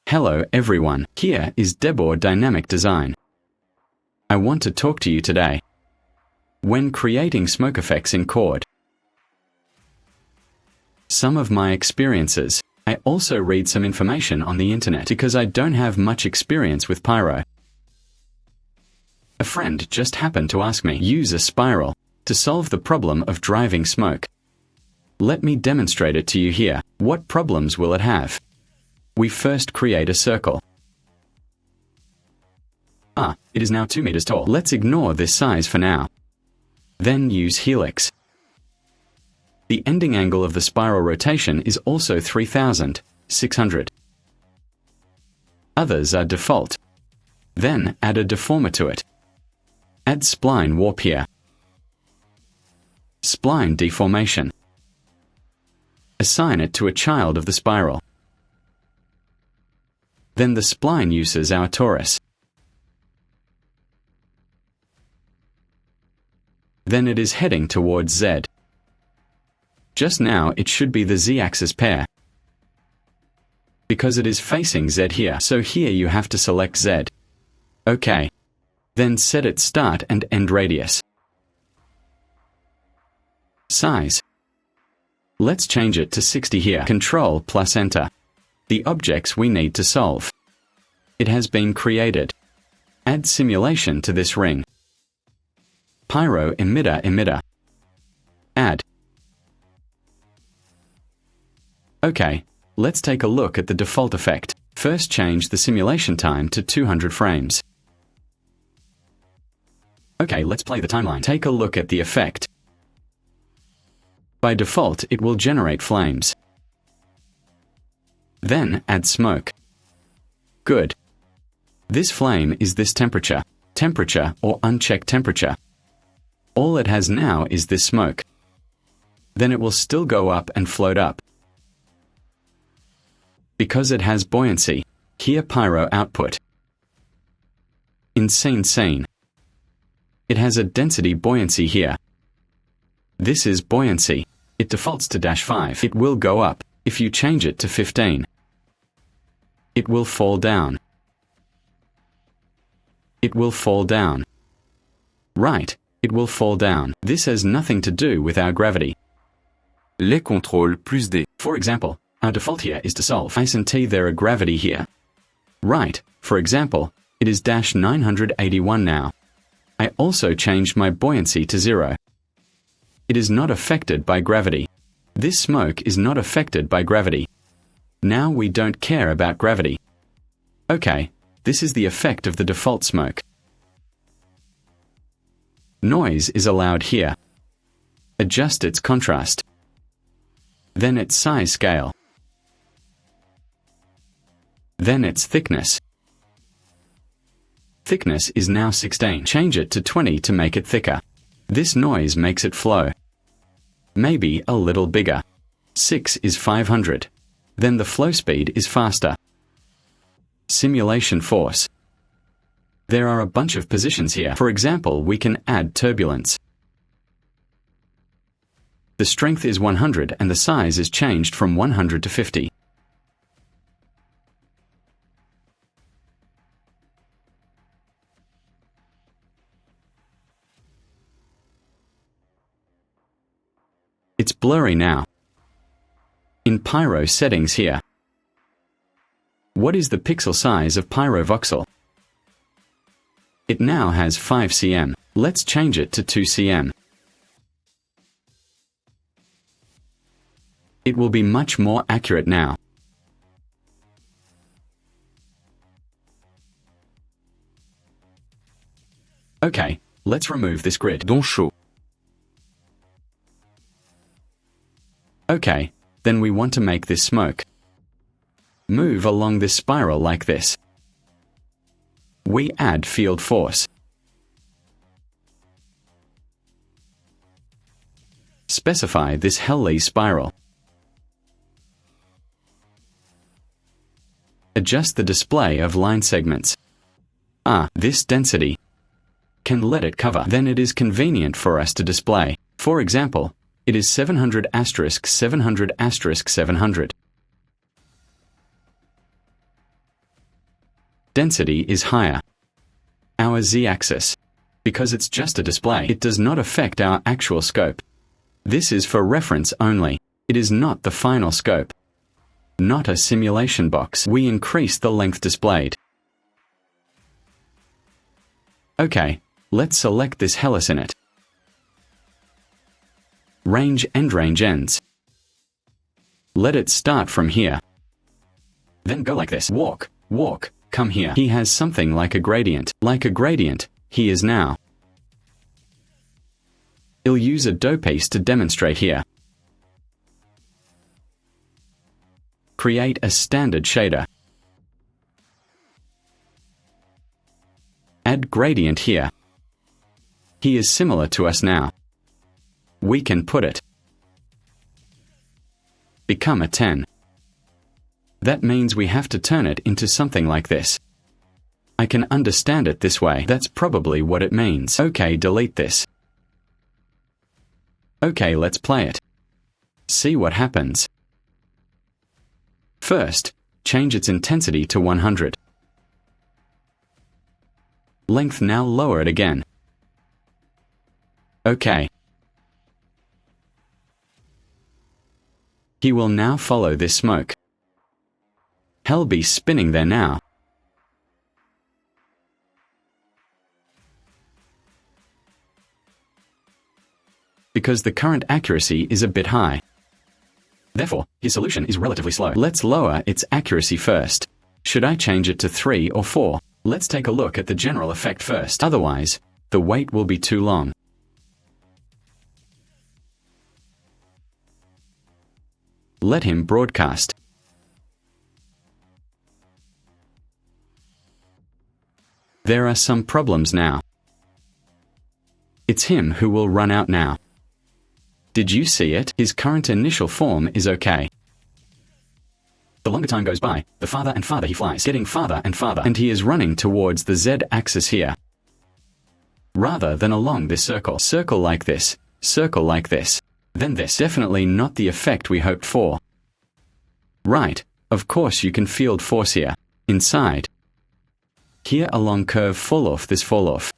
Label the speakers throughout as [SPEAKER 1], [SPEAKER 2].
[SPEAKER 1] Hello everyone, here is Debor Dynamic Design. I want to talk to you today. When creating smoke effects in Chord. Some of my experiences. I also read some information on the internet because I don't have much experience with Pyro. A friend just happened to ask me, use a spiral to solve the problem of driving smoke. Let me demonstrate it to you here. What problems will it have? We first create a circle. It is now 2 meters tall. Let's ignore this size for now. Then use helix. The ending angle of the spiral rotation is also 3,600. Others are default. Then add a deformer to it. Add spline warp here. Spline deformation. Assign it to a child of the spiral. Then the spline uses our torus. Then it is heading towards Z. Just now it should be the z-axis pair. Because it is facing Z here, so here you have to select Z. OK. Then set its start and end radius. Size. Let's change it to 60 here. Control plus Enter. The objects we need to solve. It has been created. Add simulation to this ring. Pyro emitter. Add. OK, let's take a look at the default effect. First change the simulation time to 200 frames. OK, let's play the timeline. Take a look at the effect. By default, it will generate flames. Then add smoke. Good. This flame is this temperature or unchecked temperature. All it has now is this smoke. Then it will still go up and float up. Because it has buoyancy, here Pyro output. In scene. It has a density buoyancy here. This is buoyancy. It defaults to -5. It will go up. If you change it to 15, it will fall down. It will fall down. Right, it will fall down. This has nothing to do with our gravity.
[SPEAKER 2] Les contrôles plus D.
[SPEAKER 1] For example, our default here is to solve ice and T. There are gravity here. Right, for example, it is -981 now. I also changed my buoyancy to 0. It is not affected by gravity. This smoke is not affected by gravity. Now we don't care about gravity. OK, this is the effect of the default smoke. Noise is allowed here. Adjust its contrast. Then its size scale. Then its thickness. Thickness is now 16. Change it to 20 to make it thicker. This noise makes it flow. Maybe a little bigger. 6 is 500. Then the flow speed is faster. Simulation force. There are a bunch of positions here. For example, we can add turbulence. The strength is 100 and the size is changed from 100 to 50. It's blurry now. In Pyro settings here. What is the pixel size of Pyro voxel? It now has 5 cm. Let's change it to 2 cm. It will be much more accurate now. OK, let's remove this grid.
[SPEAKER 2] Don chaud.
[SPEAKER 1] OK, then we want to make this smoke. Move along this spiral like this. We add field force. Specify this Helly spiral. Adjust the display of line segments. This density. Can let it cover. Then it is convenient for us to display. For example, it is 700*700*700. density is higher. Our z-axis. Because it's just a display, it does not affect our actual scope. This is for reference only. It is not the final scope. Not a simulation box. We increase the length displayed. Okay, let's select this helix in it. Range ends. Let it start from here. Then go like this. Walk, come here. He has something like a gradient. He is now. I'll use a dough piece to demonstrate here. Create a standard shader. Add gradient here. He is similar to us now. We can put it. Become a 10. That means we have to turn it into something like this. I can understand it this way. That's probably what it means. Okay, delete this. Okay, let's play it. See what happens. First, change its intensity to 100. Length now lower it again. Okay. He will now follow this smoke. He'll be spinning there now. Because the current accuracy is a bit high. Therefore, his solution is relatively slow. Let's lower its accuracy first. Should I change it to 3 or 4? Let's take a look at the general effect first. Otherwise, the wait will be too long. Let him broadcast. There are some problems now. It's him who will run out now. Did you see it? His current initial form is okay. The longer time goes by, the farther and farther he flies, getting farther, and he is running towards the z-axis here. Rather than along this circle. Circle like this, then this. Definitely not the effect we hoped for. Right, of course you can field force here, inside. Here along curve fall off.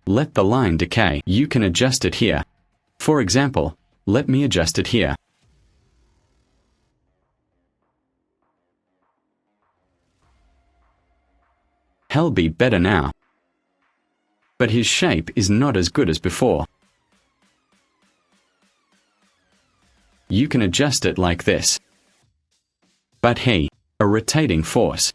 [SPEAKER 1] Let the line decay. You can adjust it here. For example, let me adjust it here. He'll be better now. But his shape is not as good as before. You can adjust it like this. But a rotating force.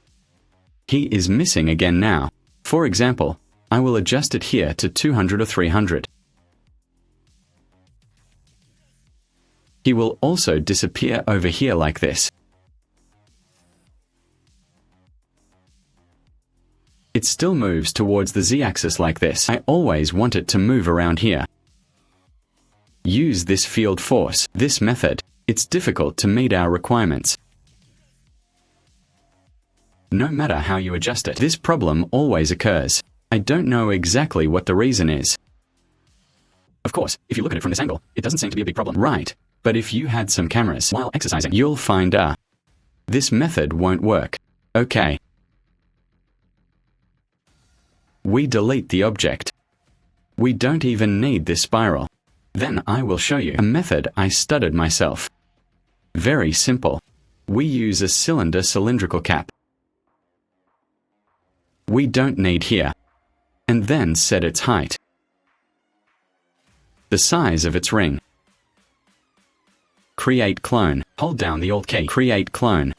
[SPEAKER 1] He is missing again now. For example, I will adjust it here to 200 or 300. He will also disappear over here like this. It still moves towards the z-axis like this. I always want it to move around here. Use this field force. This method, it's difficult to meet our requirements. No matter how you adjust it, this problem always occurs. I don't know exactly what the reason is. Of course, if you look at it from this angle, it doesn't seem to be a big problem. Right, but if you had some cameras while exercising, you'll find this method won't work. Okay. We delete the object. We don't even need this spiral. Then I will show you a method I studied myself. Very simple. We use a cylindrical cap. We don't need here. And then set its height. The size of its ring. Create clone. Hold down the Alt key. Create clone.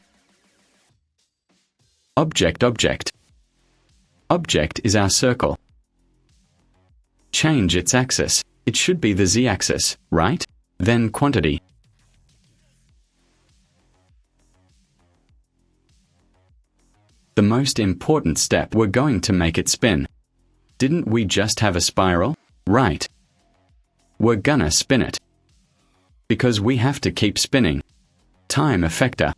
[SPEAKER 1] Object. Object is our circle. Change its axis. It should be the z-axis, right? Then quantity. The most important step, we're going to make it spin. Didn't we just have a spiral? Right. We're gonna spin it. Because we have to keep spinning. Time effector.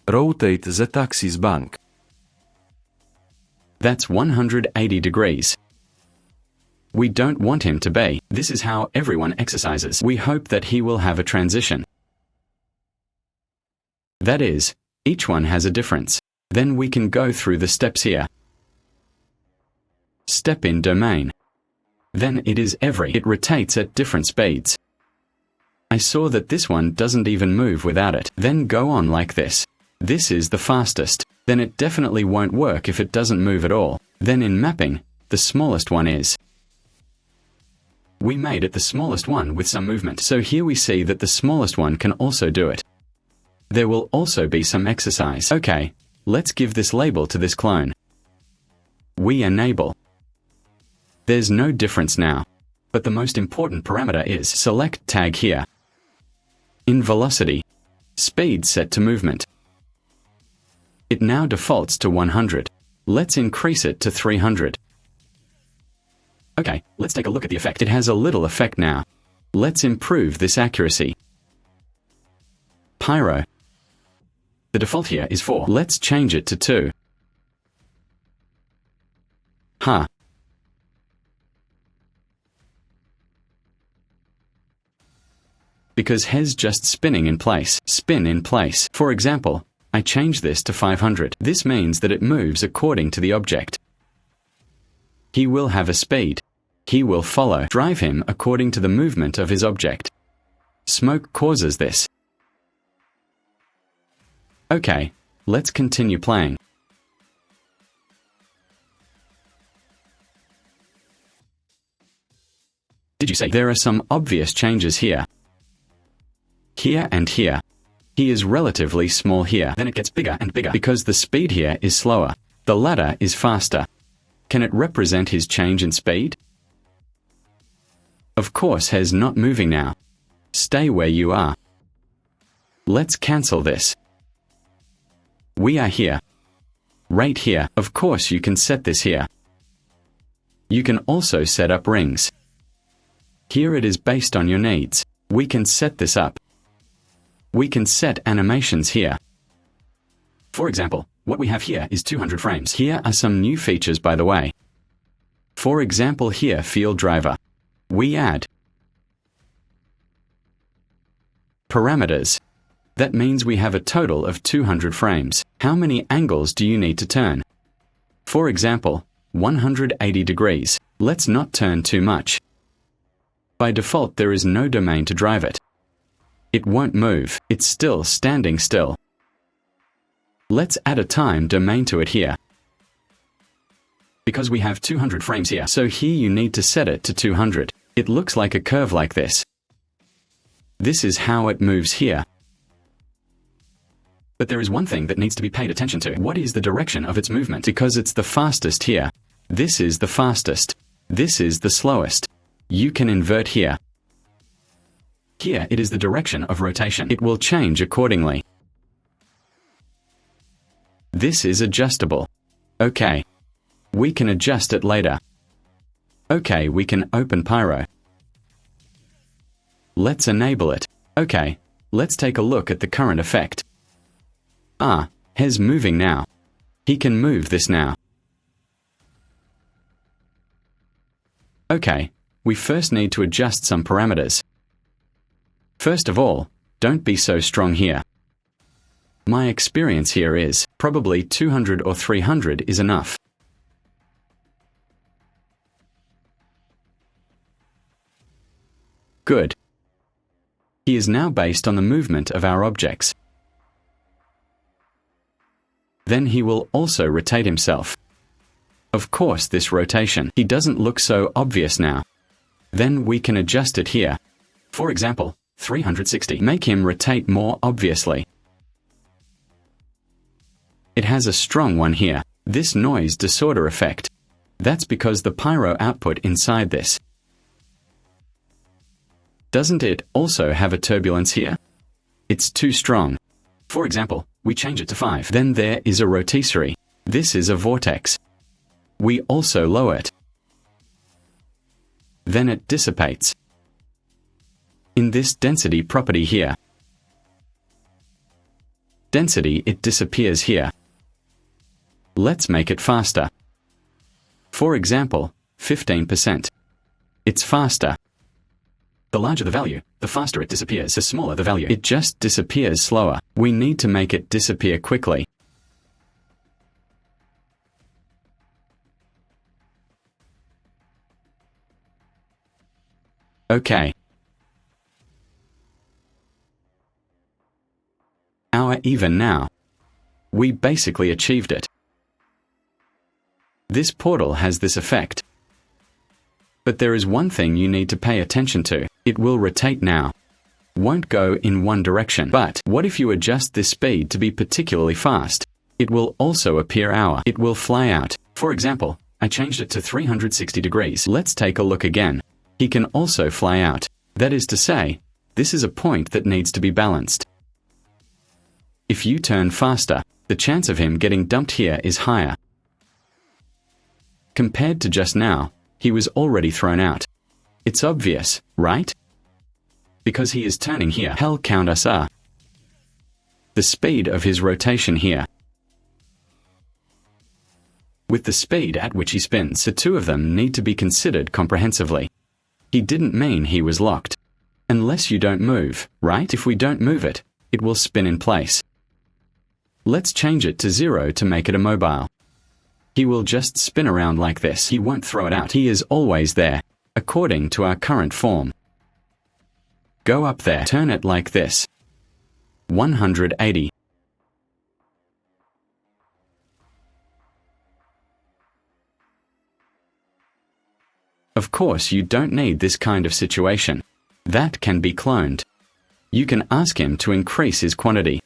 [SPEAKER 2] Rotate the axis bank.
[SPEAKER 1] That's 180 degrees. We don't want him to be. This is how everyone exercises. We hope that he will have a transition. That is, each one has a difference. Then we can go through the steps here. Step in domain. Then it is it rotates at different speeds. I saw that this one doesn't even move without it. Then go on like this. This is the fastest. Then it definitely won't work if it doesn't move at all. Then in mapping, the smallest one is. We made it the smallest one with some movement. So here we see that the smallest one can also do it. There will also be some exercise. Okay, let's give this label to this clone. We enable. There's no difference now. But the most important parameter is select tag here. In velocity, speed set to movement. It now defaults to 100. Let's increase it to 300. Okay, let's take a look at the effect. It has a little effect now. Let's improve this accuracy. Pyro. The default here is 4. Let's change it to 2. Huh. Because he's just spinning in place. Spin in place. For example, I change this to 500. This means that it moves according to the object. He will have a speed. He will follow. Drive him according to the movement of his object. Smoke causes this. Okay, let's continue playing. Did you say there are some obvious changes here? Here and here. He is relatively small here. Then it gets bigger and bigger because the speed here is slower. The latter is faster. Can it represent his change in speed? Of course, he's not moving now. Stay where you are. Let's cancel this. We are here. Right here. Of course, you can set this here. You can also set up rings. Here it is based on your needs. We can set this up. We can set animations here. For example, what we have here is 200 frames. Here are some new features, by the way. For example, here, field driver. We add parameters. That means we have a total of 200 frames. How many angles do you need to turn? For example, 180 degrees. Let's not turn too much. By default, there is no domain to drive it. It won't move. It's still standing still. Let's add a time domain to it here. Because we have 200 frames here, so here you need to set it to 200. It looks like a curve like this. This is how it moves here. But there is one thing that needs to be paid attention to. What is the direction of its movement? Because it's the fastest here. This is the fastest. This is the slowest. You can invert here. Here it is the direction of rotation. It will change accordingly. This is adjustable. Okay. We can adjust it later. Okay, we can open Pyro. Let's enable it. Okay, let's take a look at the current effect. Ah, he's moving now. He can move this now. Okay, we first need to adjust some parameters. First of all, don't be so strong here. My experience here is, probably 200 or 300 is enough. Good. He is now based on the movement of our objects. Then he will also rotate himself. Of course, this rotation, he doesn't look so obvious now. Then we can adjust it here. For example, 360. Make him rotate more obviously. It has a strong one here. This noise disorder effect. That's because the pyro output inside this. Doesn't it also have a turbulence here? It's too strong. For example, we change it to 5. Then there is a rotisserie. This is a vortex. We also lower it. Then it dissipates. In this density property here. Density, it disappears here. Let's make it faster. For example, 15%. It's faster. The larger the value, the faster it disappears. The smaller the value, it just disappears slower. We need to make it disappear quickly. Okay. Our even now. We basically achieved it. This portal has this effect. But there is one thing you need to pay attention to. It will rotate now. Won't go in one direction. But what if you adjust this speed to be particularly fast? It will also appear hour. It will fly out. For example, I changed it to 360 degrees. Let's take a look again. He can also fly out. That is to say, this is a point that needs to be balanced. If you turn faster, the chance of him getting dumped here is higher. Compared to just now, he was already thrown out. It's obvious, right? Because he is turning here. Hell count us are. The speed of his rotation here. With the speed at which he spins, the two of them need to be considered comprehensively. He didn't mean he was locked. Unless you don't move, right? If we don't move it, it will spin in place. Let's change it to 0 to make it immobile. He will just spin around like this. He won't throw it out. He is always there, according to our current form. Go up there. Turn it like this. 180. Of course, you don't need this kind of situation. That can be cloned. You can ask him to increase his quantity.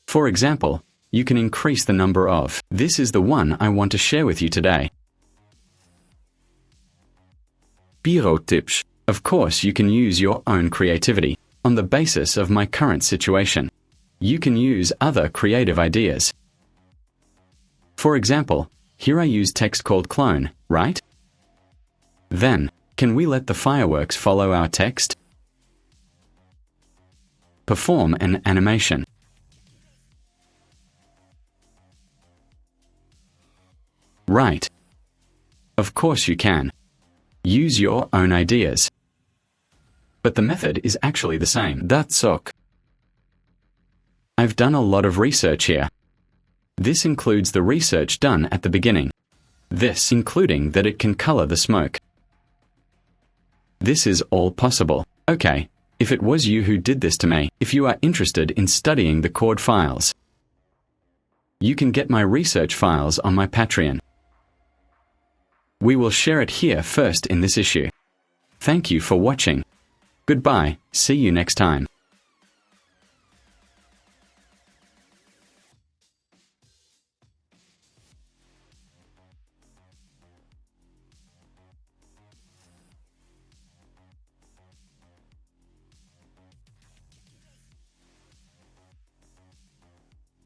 [SPEAKER 1] For example, you can increase the number of. This is the one I want to share with you today.
[SPEAKER 2] Pyro tips.
[SPEAKER 1] Of course, you can use your own creativity on the basis of my current situation. You can use other creative ideas. For example, here I use text called clone, right? Then, can we let the fireworks follow our text? Perform an animation. Right. Of course you can. Use your own ideas. But the method is actually the same.
[SPEAKER 2] That's ok.
[SPEAKER 1] I've done a lot of research here. This includes the research done at the beginning. This including that it can color the smoke. This is all possible. Okay, if it was you who did this to me, if you are interested in studying the chord files, you can get my research files on my Patreon. We will share it here first in this issue. Thank you for watching. Goodbye, see you next time.